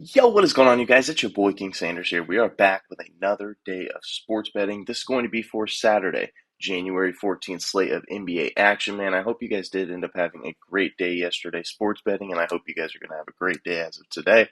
Yo, what is going on, you guys? It's your boy King Sanders here. We are back with another day of sports betting. This is going to be for Saturday, January 14th slate of NBA action, man. I hope you guys did end up having a great day yesterday sports betting, and I hope you guys are going to have a great day as of today.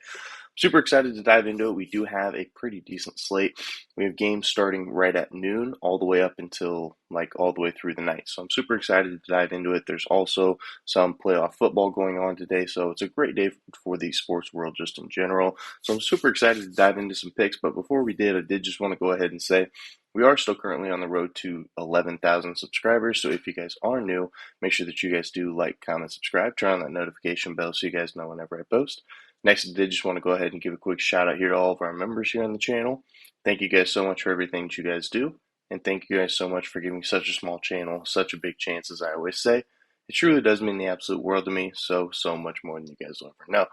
Super excited to dive into it. We do have a pretty decent slate. We have games starting right at noon all the way up until all the way through the night. So I'm super excited to dive into it. There's also some playoff football going on today. So it's a great day for the sports world just in general. So I'm super excited to dive into some picks. But before we did, I did just want to go ahead and say we are still currently on the road to 11,000 subscribers. So if you guys are new, make sure that you guys do like, comment, subscribe, turn on that notification bell so you guys know whenever I post. Next, I did just want to go ahead and give a quick shout out here to all of our members here on the channel. Thank you guys so much for everything that you guys do. And thank you guys so much for giving such a small channel such a big chance, as I always say. It truly does mean the absolute world to me, so much more than you guys will ever know.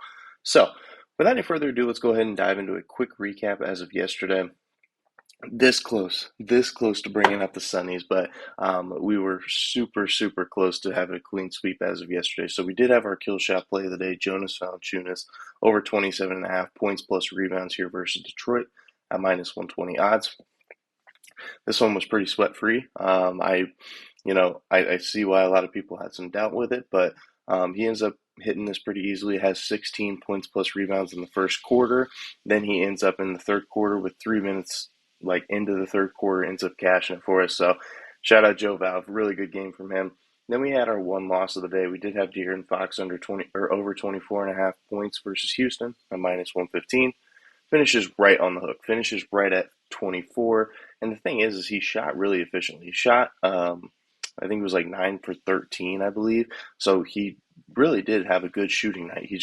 So, without any further ado, let's go ahead and dive into a quick recap as of yesterday. This close to bringing up the Sunnies, but we were super close to having a clean sweep as of yesterday. So we did have our kill shot play of the day. Jonas Valanciunas over 27.5 points plus rebounds here versus Detroit at minus 120 odds. This one was pretty sweat free. I see why a lot of people had some doubt with it, but he ends up hitting this pretty easily. Has 16 points plus rebounds in the first quarter. Then he ends up in the third quarter with 3 minutes into the third quarter, ends up cashing it for us. So shout out Joe Valve, really good game from him. Then we had our one loss of the day. We did have De'Aaron Fox under 20 or over 24.5 points versus Houston at minus 115. Finishes right on the hook. Finishes right at 24. And the thing is he shot really efficiently. He shot, I think it was 9 for 13, I believe. So he really did have a good shooting night. He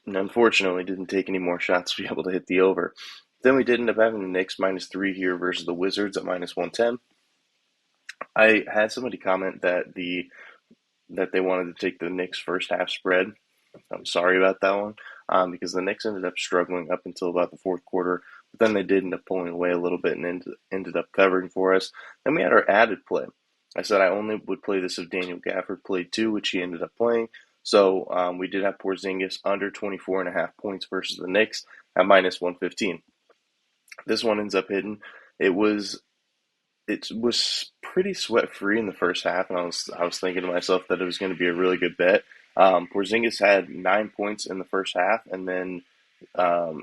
unfortunately didn't take any more shots to be able to hit the over. Then we did end up having the Knicks -3 here versus the Wizards at minus 110. I had somebody comment that they wanted to take the Knicks first half spread. I'm sorry about that one, because the Knicks ended up struggling up until about the fourth quarter, but then they did end up pulling away a little bit and ended up covering for us. Then we had our added play. I said I only would play this if Daniel Gafford played too, which he ended up playing. So we did have Porzingis under 24.5 points versus the Knicks at minus 115. This one ends up hitting. It was pretty sweat free in the first half, and I was thinking to myself that it was going to be a really good bet. Porzingis had 9 points in the first half, and then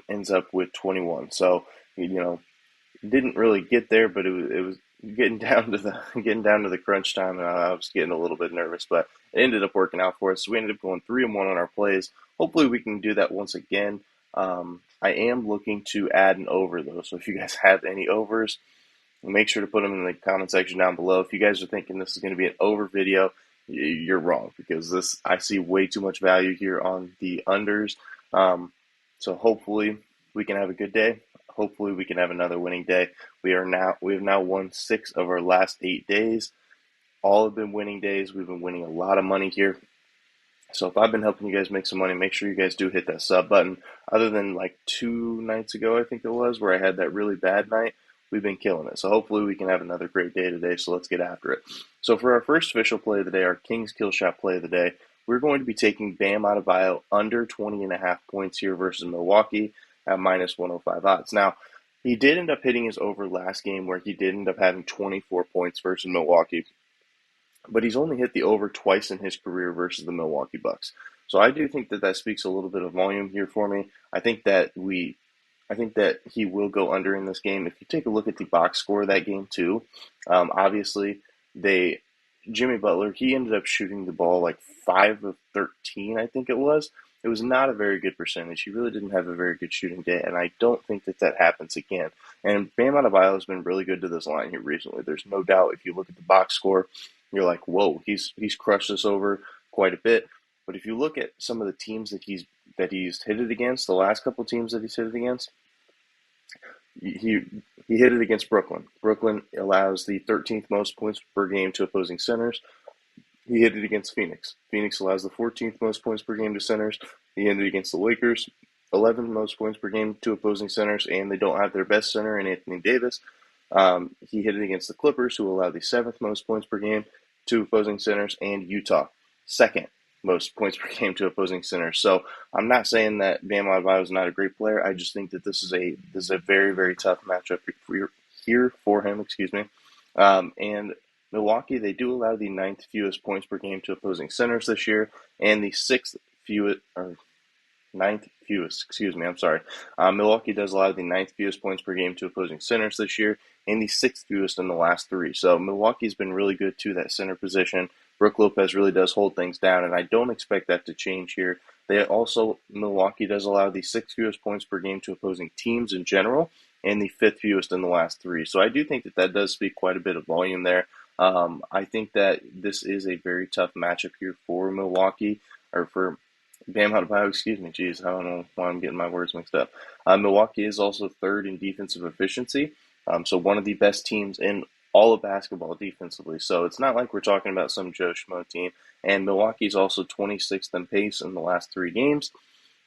ends up with 21. So didn't really get there, but it was getting down to the crunch time, and I was getting a little bit nervous, but it ended up working out for us. So we ended up going 3-1 on our plays. Hopefully, we can do that once again. I am looking to add an over though, so if you guys have any overs, make sure to put them in the comment section down below. If you guys are thinking this is going to be an over video, you're wrong, because I see way too much value here on the unders. So hopefully we can have a good day. Hopefully we can have another winning day. We have now won 6 of our last 8 days. All have been winning days. We've been winning a lot of money here. So if I've been helping you guys make some money, make sure you guys do hit that sub button. Other than 2 nights ago, I think it was, where I had that really bad night, we've been killing it. So hopefully we can have another great day today. So let's get after it. So for our first official play of the day, our King's Kill Shot play of the day, we're going to be taking Bam Adebayo under 20.5 points here versus Milwaukee at minus 105 odds. Now, he did end up hitting his over last game, where he did end up having 24 points versus Milwaukee, but he's only hit the over twice in his career versus the Milwaukee Bucks. So I do think that speaks a little bit of volume here for me. I think that he will go under in this game. If you take a look at the box score of that game too, obviously Jimmy Butler, he ended up shooting the ball 5 of 13, I think it was. It was not a very good percentage. He really didn't have a very good shooting day, and I don't think that happens again. And Bam Adebayo has been really good to this line here recently. There's no doubt. If you look at the box score, you're like, whoa, he's crushed us over quite a bit. But if you look at some of the teams that he's hit it against, the last couple of teams that he's hit it against, he hit it against Brooklyn. Brooklyn allows the 13th most points per game to opposing centers. He hit it against Phoenix. Phoenix allows the 14th most points per game to centers. He hit it against the Lakers, 11th most points per game to opposing centers, and they don't have their best center in Anthony Davis. He hit it against the Clippers, who allow the 7th most points per game to opposing centers, and Utah, 2nd most points per game to opposing centers. So I'm not saying that Bam Adebayo is not a great player. I just think that this is a very, very tough matchup here for him. Excuse me. And Milwaukee, they do allow the ninth fewest points per game to opposing centers this year, and the sixth fewest, or ninth fewest, excuse me, I'm sorry. Milwaukee does allow the ninth fewest points per game to opposing centers this year, and the sixth fewest in the last three. So Milwaukee's been really good to that center position. Brook Lopez really does hold things down, and I don't expect that to change here. Milwaukee does allow the sixth fewest points per game to opposing teams in general, and the fifth fewest in the last three. So I do think that does speak quite a bit of volume there. I think that this is a very tough matchup here for Milwaukee, or for Bam Adebayo, excuse me. Jeez, I don't know why I'm getting my words mixed up. Milwaukee is also third in defensive efficiency, so one of the best teams in all of basketball defensively. So it's not like we're talking about some Joe Schmo team. And Milwaukee's also 26th in pace in the last three games.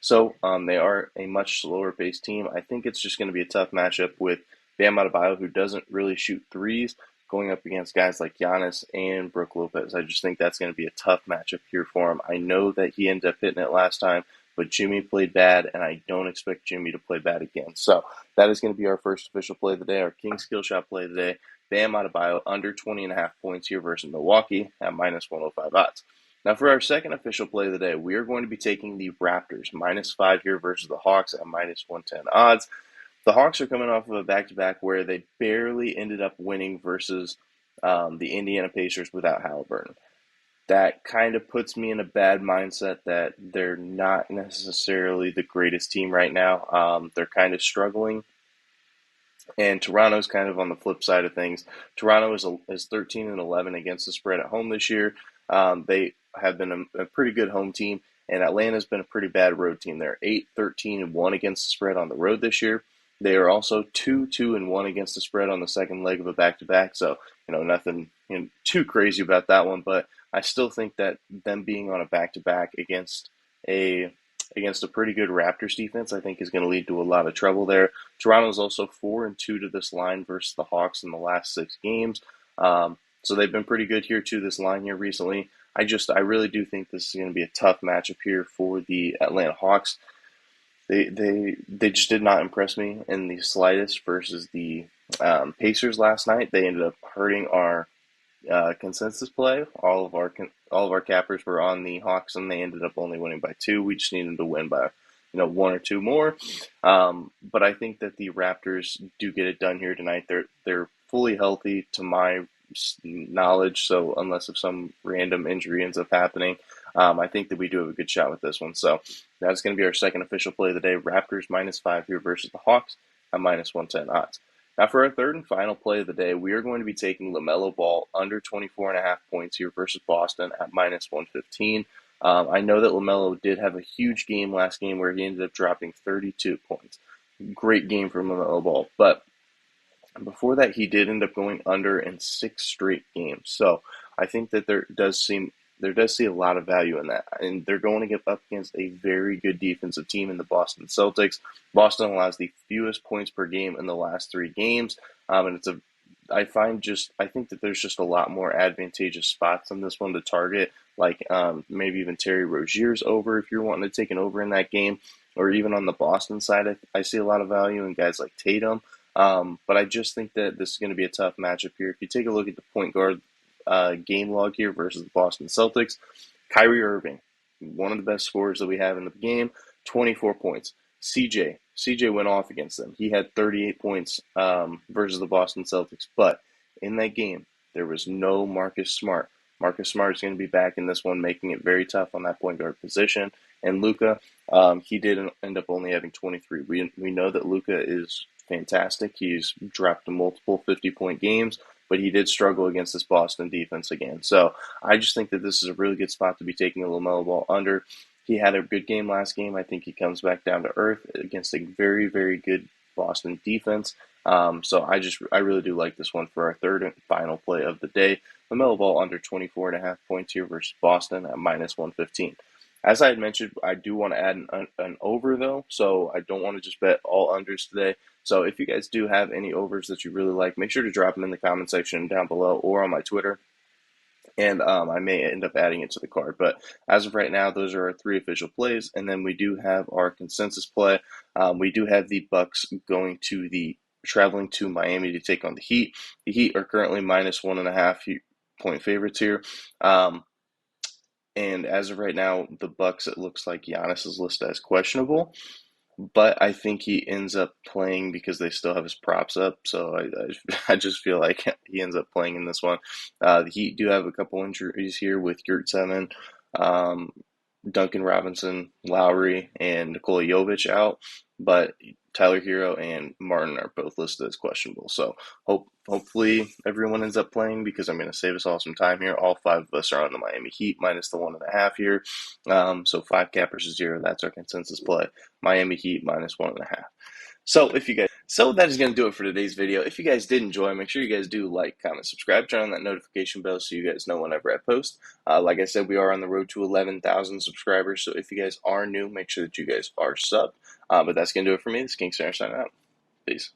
So they are a much slower paced team. I think it's just going to be a tough matchup with Bam Adebayo, who doesn't really shoot threes, going up against guys like Giannis and Brook Lopez. I just think that's going to be a tough matchup here for him. I know that he ended up hitting it last time, but Jimmy played bad, and I don't expect Jimmy to play bad again. So that is going to be our first official play of the day, our King Skill Shot play of the day. Bam Adebayo under 20.5 points here versus Milwaukee at minus 105 odds. Now for our second official play of the day, we are going to be taking the Raptors -5 here versus the Hawks at minus 110 odds. The Hawks are coming off of a back-to-back where they barely ended up winning versus the Indiana Pacers without Halliburton. That kind of puts me in a bad mindset that they're not necessarily the greatest team right now. They're kind of struggling. And Toronto's kind of on the flip side of things. Toronto is 13-11 against the spread at home this year. They have been a pretty good home team, and Atlanta's been a pretty bad road team. They're 8-13-1 against the spread on the road this year. They are also 2-2-1 against the spread on the second leg of a back-to-back. So, nothing too crazy about that one. But I still think that them being on a back-to-back against a pretty good Raptors defense, I think is going to lead to a lot of trouble there. Toronto's also 4-2 to this line versus the Hawks in the last 6 games. So they've been pretty good here to this line here recently. I really do think this is going to be a tough matchup here for the Atlanta Hawks. They just did not impress me in the slightest versus the Pacers last night. They ended up hurting our consensus play. All of our cappers were on the Hawks, and they ended up only winning by 2. We just needed them to win by 1 or 2 more. But I think that the Raptors do get it done here tonight. They're fully healthy to my knowledge. So unless if some random injury ends up happening, I think that we do have a good shot with this one. So that's going to be our second official play of the day. Raptors -5 here versus the Hawks at minus 110 odds. Now for our third and final play of the day, we are going to be taking LaMelo Ball under 24.5 points here versus Boston at minus 115. I know that LaMelo did have a huge game last game where he ended up dropping 32 points. Great game from LaMelo Ball. But before that, he did end up going under in 6 straight games. So I think that there does see a lot of value in that. And they're going to get up against a very good defensive team in the Boston Celtics. Boston allows the fewest points per game in the last 3 games. And I think that there's just a lot more advantageous spots in this one to target, like maybe even Terry Rozier's over if you're wanting to take an over in that game, or even on the Boston side, I see a lot of value in guys like Tatum. But I just think that this is going to be a tough matchup here. If you take a look at the point guard game log here versus the Boston Celtics, Kyrie Irving, one of the best scorers that we have in the game, 24 points. CJ went off against them. He had 38 points versus the Boston Celtics. But in that game, there was no Marcus Smart. Marcus Smart is going to be back in this one, making it very tough on that point guard position. And Luka, he did end up only having 23. We know that Luka is fantastic. He's dropped multiple 50-point games, but he did struggle against this Boston defense again. So I just think that this is a really good spot to be taking a LaMelo Ball under. He had a good game last game. I think he comes back down to earth against a very, very good Boston defense. So I really do like this one for our third and final play of the day. LaMelo Ball under 24.5 points here versus Boston at minus 115. As I had mentioned, I do want to add an over, though, so I don't want to just bet all unders today. So if you guys do have any overs that you really like, make sure to drop them in the comment section down below or on my Twitter. and I may end up adding it to the card. But as of right now, those are our three official plays, and then we do have our consensus play. We do have the Bucks traveling to Miami to take on the Heat. The Heat are currently -1.5 point favorites here. And as of right now, the Bucks, it looks like Giannis is listed as questionable, but I think he ends up playing because they still have his props up. So I just feel like he ends up playing in this one. The Heat do have a couple injuries here with Yurtseven, um, Duncan Robinson, Lowry, and Nikola Jovic out, but Tyler Hero and Martin are both listed as questionable. So hopefully everyone ends up playing because I'm going to save us all some time here. All five of us are on the Miami Heat minus the 1.5 here. So 5 cap versus 0. That's our consensus play. Miami Heat minus 1.5. So that is going to do it for today's video. If you guys did enjoy, make sure you guys do like, comment, subscribe, turn on that notification bell so you guys know whenever I post. Like I said, we are on the road to 11,000 subscribers. So if you guys are new, make sure that you guys are subbed. But that's going to do it for me. This is King Center signing out. Peace.